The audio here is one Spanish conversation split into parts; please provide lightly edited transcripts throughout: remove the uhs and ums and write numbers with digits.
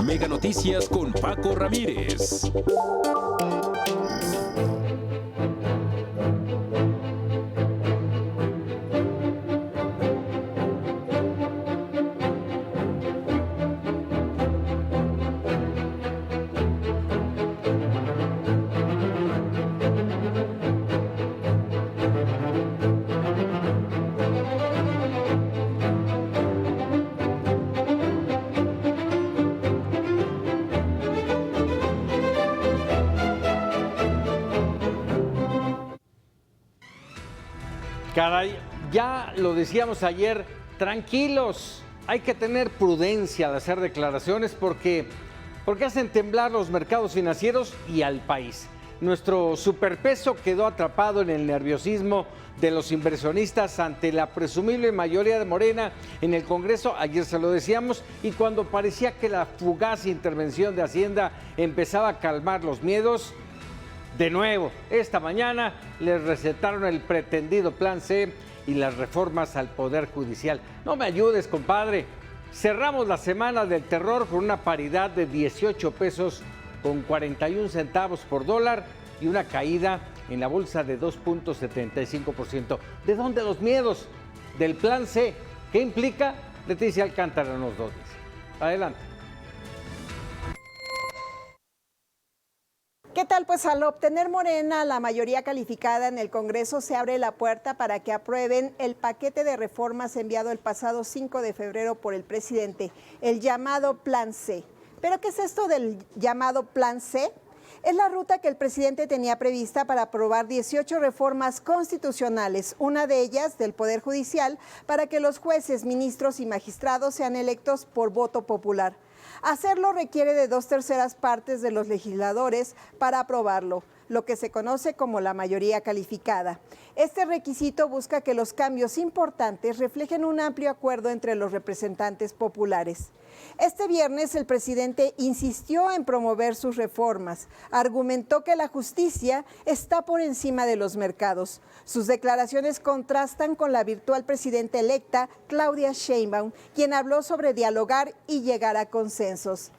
Mega Noticias con Paco Ramírez. Caray, ya lo decíamos ayer, tranquilos, hay que tener prudencia al hacer declaraciones porque hacen temblar los mercados financieros y al país. Nuestro superpeso quedó atrapado en el nerviosismo de los inversionistas ante la presumible mayoría de Morena en el Congreso, ayer se lo decíamos, y cuando parecía que la fugaz intervención de Hacienda empezaba a calmar los miedos, de nuevo, esta mañana les recetaron el pretendido Plan C y las reformas al Poder Judicial. No me ayudes, compadre. Cerramos la semana del terror con una paridad de 18 pesos con 41 centavos por dólar y una caída en la bolsa de 2.75%. ¿De dónde los miedos? Del Plan C. ¿Qué implica? Leticia Alcántara nos lo dice. Adelante. ¿Qué tal? Pues al obtener Morena la mayoría calificada en el Congreso se abre la puerta para que aprueben el paquete de reformas enviado el pasado 5 de febrero por el presidente, el llamado Plan C. ¿Pero qué es esto del llamado Plan C? Es la ruta que el presidente tenía prevista para aprobar 18 reformas constitucionales, una de ellas del Poder Judicial, para que los jueces, ministros y magistrados sean electos por voto popular. Hacerlo requiere de 2/3 partes de los legisladores para aprobarlo, lo que se conoce como la mayoría calificada. Este requisito busca que los cambios importantes reflejen un amplio acuerdo entre los representantes populares. Este viernes el presidente insistió en promover sus reformas. Argumentó que la justicia está por encima de los mercados. Sus declaraciones contrastan con la virtual presidenta electa, Claudia Sheinbaum, quien habló sobre dialogar y llegar a consensos.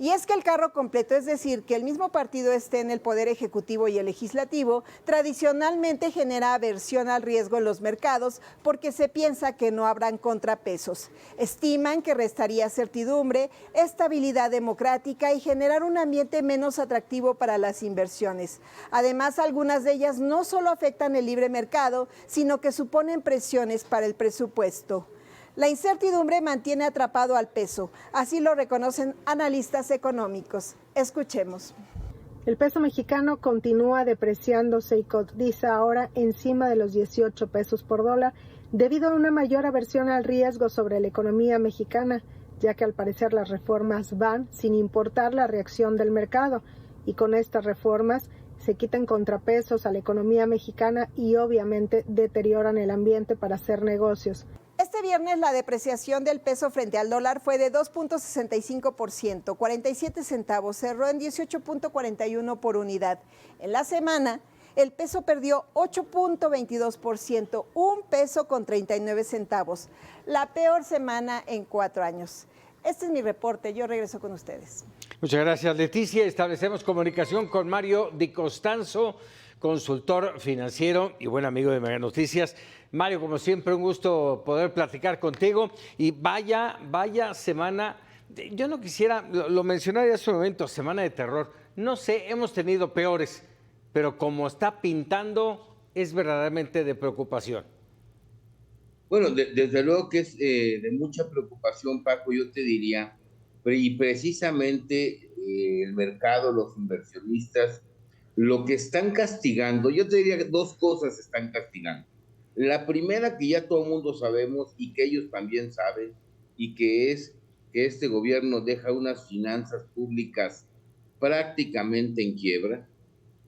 Y es que el carro completo, es decir, que el mismo partido esté en el Poder Ejecutivo y el Legislativo, tradicionalmente genera aversión al riesgo en los mercados porque se piensa que no habrán contrapesos. Estiman que restaría certidumbre, estabilidad democrática y generar un ambiente menos atractivo para las inversiones. Además, algunas de ellas no solo afectan el libre mercado, sino que suponen presiones para el presupuesto. La incertidumbre mantiene atrapado al peso, así lo reconocen analistas económicos. Escuchemos. El peso mexicano continúa depreciándose y cotiza ahora encima de los 18 pesos por dólar debido a una mayor aversión al riesgo sobre la economía mexicana, ya que al parecer las reformas van sin importar la reacción del mercado y con estas reformas se quitan contrapesos a la economía mexicana y obviamente deterioran el ambiente para hacer negocios. Este viernes la depreciación del peso frente al dólar fue de 2.65%, 47 centavos, cerró en 18.41 por unidad. En la semana, el peso perdió 8.22%, 1 peso con 39 centavos, la peor semana en 4 años. Este es mi reporte, yo regreso con ustedes. Muchas gracias, Leticia. Establecemos comunicación con Mario Di Costanzo, consultor financiero y buen amigo de Mega Noticias. Mario, como siempre, un gusto poder platicar contigo. Y vaya semana, yo no quisiera, lo mencioné hace un momento, semana de terror. No sé, hemos tenido peores, pero como está pintando, es verdaderamente de preocupación. Bueno, desde luego que es de mucha preocupación, Paco, yo te diría, y precisamente el mercado, los inversionistas, lo que están castigando, yo te diría que 2 cosas están castigando. La primera, que ya todo el mundo sabemos y que ellos también saben, y que es que este gobierno deja unas finanzas públicas prácticamente en quiebra,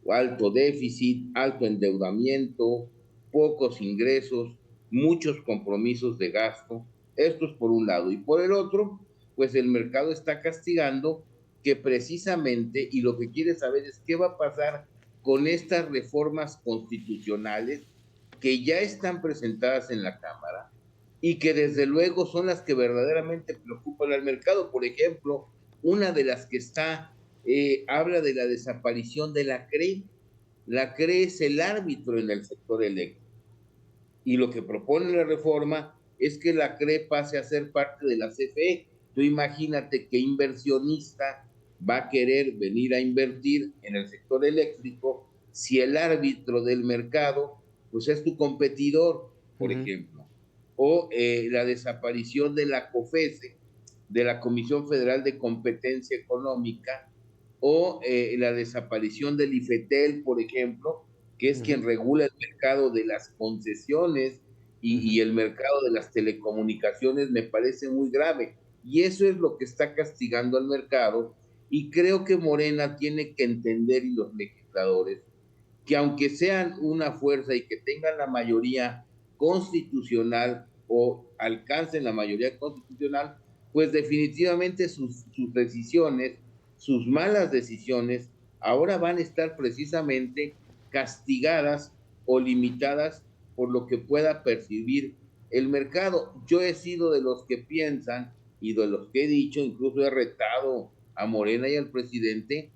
alto déficit, alto endeudamiento, pocos ingresos, muchos compromisos de gasto. Esto es por un lado. Y por el otro, pues el mercado está castigando que precisamente, y lo que quiere saber es qué va a pasar con estas reformas constitucionales que ya están presentadas en la Cámara, y que desde luego son las que verdaderamente preocupan al mercado. Por ejemplo, una de las que habla de la desaparición de la CRE. La CRE es el árbitro en el sector eléctrico. Y lo que propone la reforma es que la CRE pase a ser parte de la CFE. Tú imagínate qué inversionista va a querer venir a invertir en el sector eléctrico si el árbitro del mercado pues es tu competidor, por ejemplo. O la desaparición de la COFESE, de la Comisión Federal de Competencia Económica, o la desaparición del IFETEL, por ejemplo, que es quien regula el mercado de las concesiones y el mercado de las telecomunicaciones, me parece muy grave. Y eso es lo que está castigando al mercado, y creo que Morena tiene que entender, y los legisladores, que aunque sean una fuerza y que tengan la mayoría constitucional o alcancen la mayoría constitucional, pues definitivamente sus decisiones, sus malas decisiones, ahora van a estar precisamente castigadas o limitadas por lo que pueda percibir el mercado. Yo he sido de los que piensan y de los que he dicho, incluso he retado a Morena y al presidente,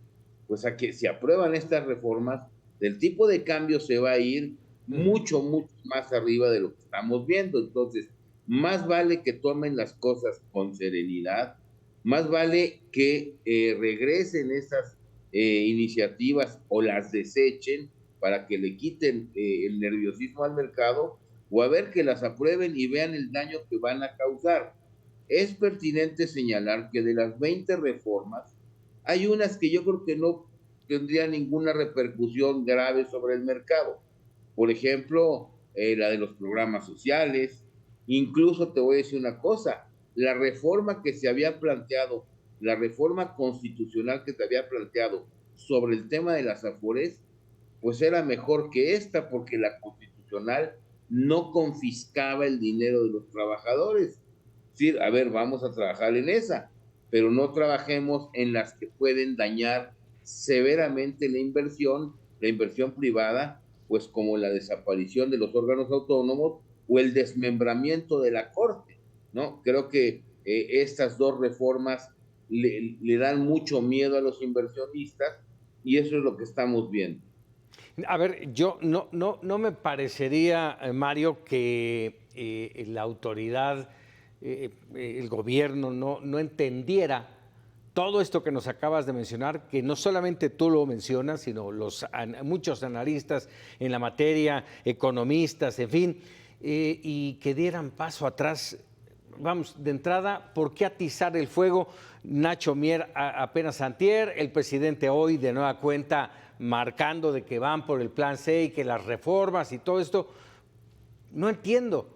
pues a que si aprueban estas reformas, del tipo de cambio se va a ir mucho más arriba de lo que estamos viendo. Entonces, más vale que tomen las cosas con serenidad, más vale que regresen esas iniciativas o las desechen para que le quiten el nerviosismo al mercado, o a ver que las aprueben y vean el daño que van a causar. Es pertinente señalar que de las 20 reformas, hay unas que yo creo que no tendría ninguna repercusión grave sobre el mercado. Por ejemplo, la de los programas sociales. Incluso te voy a decir una cosa, la reforma que se había planteado, la reforma constitucional que se había planteado sobre el tema de las Afores, pues era mejor que esta, porque la constitucional no confiscaba el dinero de los trabajadores. Es decir, a ver, vamos a trabajar en esa, pero no trabajemos en las que pueden dañar severamente la inversión privada, pues como la desaparición de los órganos autónomos o el desmembramiento de la Corte, ¿no? Creo que estas dos reformas le dan mucho miedo a los inversionistas, y eso es lo que estamos viendo. A ver, yo no me parecería, Mario, que la autoridad, el gobierno no entendiera todo esto que nos acabas de mencionar, que no solamente tú lo mencionas, sino muchos analistas en la materia, economistas, en fin, y que dieran paso atrás. Vamos, de entrada, ¿por qué atizar el fuego? Nacho Mier apenas antier, el presidente hoy de nueva cuenta marcando de que van por el plan C y que las reformas y todo esto. No entiendo.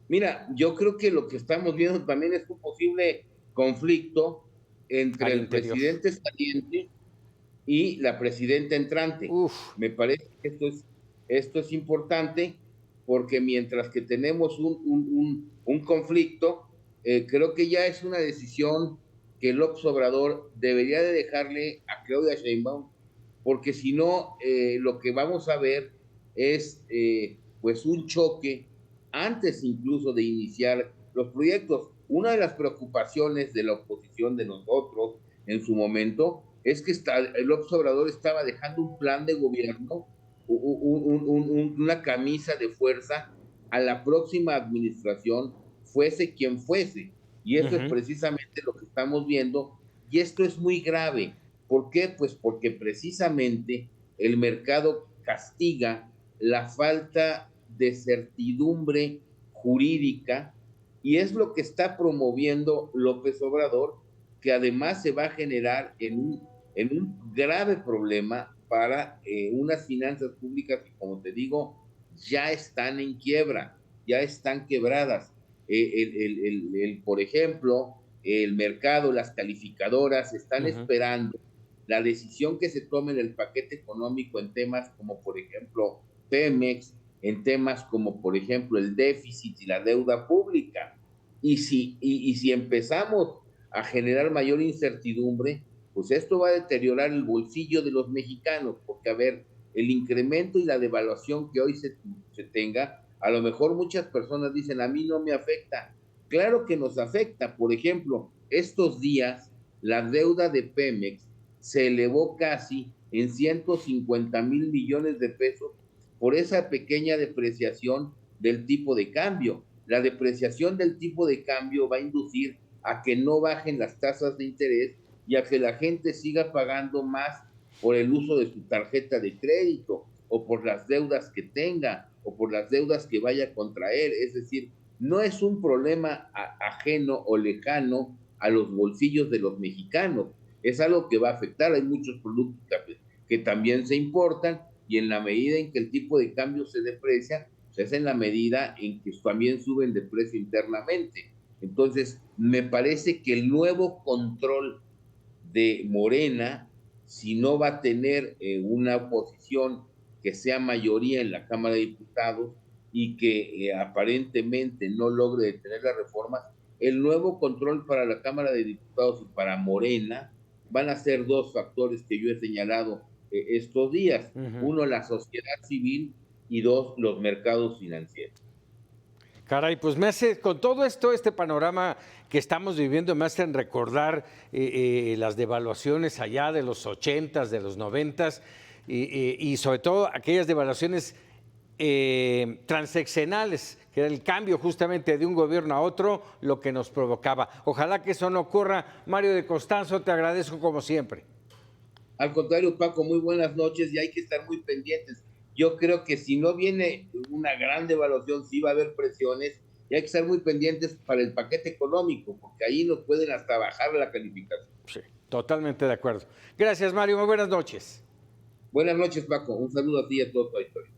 Mira, yo creo que lo que estamos viendo también es un posible conflicto entre el presidente saliente y la presidenta entrante. Me parece que esto es importante, porque mientras que tenemos un conflicto, creo que ya es una decisión que López Obrador debería de dejarle a Claudia Sheinbaum, porque si no, lo que vamos a ver es pues un choque antes incluso de iniciar los proyectos. Una de las preocupaciones de la oposición, de nosotros, en su momento, es que López Obrador estaba dejando un plan de gobierno, una camisa de fuerza a la próxima administración, fuese quien fuese. Y eso es precisamente lo que estamos viendo, y esto es muy grave. ¿Por qué? Pues porque precisamente el mercado castiga la falta de certidumbre jurídica, y es lo que está promoviendo López Obrador, que además se va a generar en un grave problema para unas finanzas públicas que, como te digo, ya están en quiebra, ya están quebradas. Por ejemplo, el mercado, las calificadoras están esperando la decisión que se tome en el paquete económico en temas como, por ejemplo, Pemex, en temas como, por ejemplo, el déficit y la deuda pública. Y si empezamos a generar mayor incertidumbre, pues esto va a deteriorar el bolsillo de los mexicanos, porque, a ver, el incremento y la devaluación que hoy se tenga, A lo mejor muchas personas dicen, a mí no me afecta. Claro que nos afecta. Por ejemplo, estos días la deuda de Pemex se elevó casi en 150,000 millones de pesos por esa pequeña depreciación del tipo de cambio. La depreciación del tipo de cambio va a inducir a que no bajen las tasas de interés y a que la gente siga pagando más por el uso de su tarjeta de crédito o por las deudas que tenga o por las deudas que vaya a contraer. Es decir, no es un problema ajeno o lejano a los bolsillos de los mexicanos. Es algo que va a afectar. Hay muchos productos que también se importan y en la medida en que el tipo de cambio se deprecia, pues es en la medida en que también suben de precio internamente. Entonces, me parece que el nuevo control de Morena, si no va a tener una oposición que sea mayoría en la Cámara de Diputados y que aparentemente no logre detener las reformas, el nuevo control para la Cámara de Diputados y para Morena van a ser dos factores que yo he señalado estos días. Uno, la sociedad civil, y dos, los mercados financieros. Caray, pues me hace, con todo esto, este panorama que estamos viviendo, me hacen recordar las devaluaciones allá de los 80s, de los 90s, y sobre todo aquellas devaluaciones transeccionales, que era el cambio justamente de un gobierno a otro, lo que nos provocaba. Ojalá que eso no ocurra. Mario de Constanzo, te agradezco como siempre. Al contrario, Paco, muy buenas noches y hay que estar muy pendientes. Yo creo que si no viene una gran devaluación, sí va a haber presiones y hay que estar muy pendientes para el paquete económico, porque ahí nos pueden hasta bajar la calificación. Sí, totalmente de acuerdo. Gracias, Mario. Muy buenas noches. Buenas noches, Paco. Un saludo a ti y a todo tu auditorio.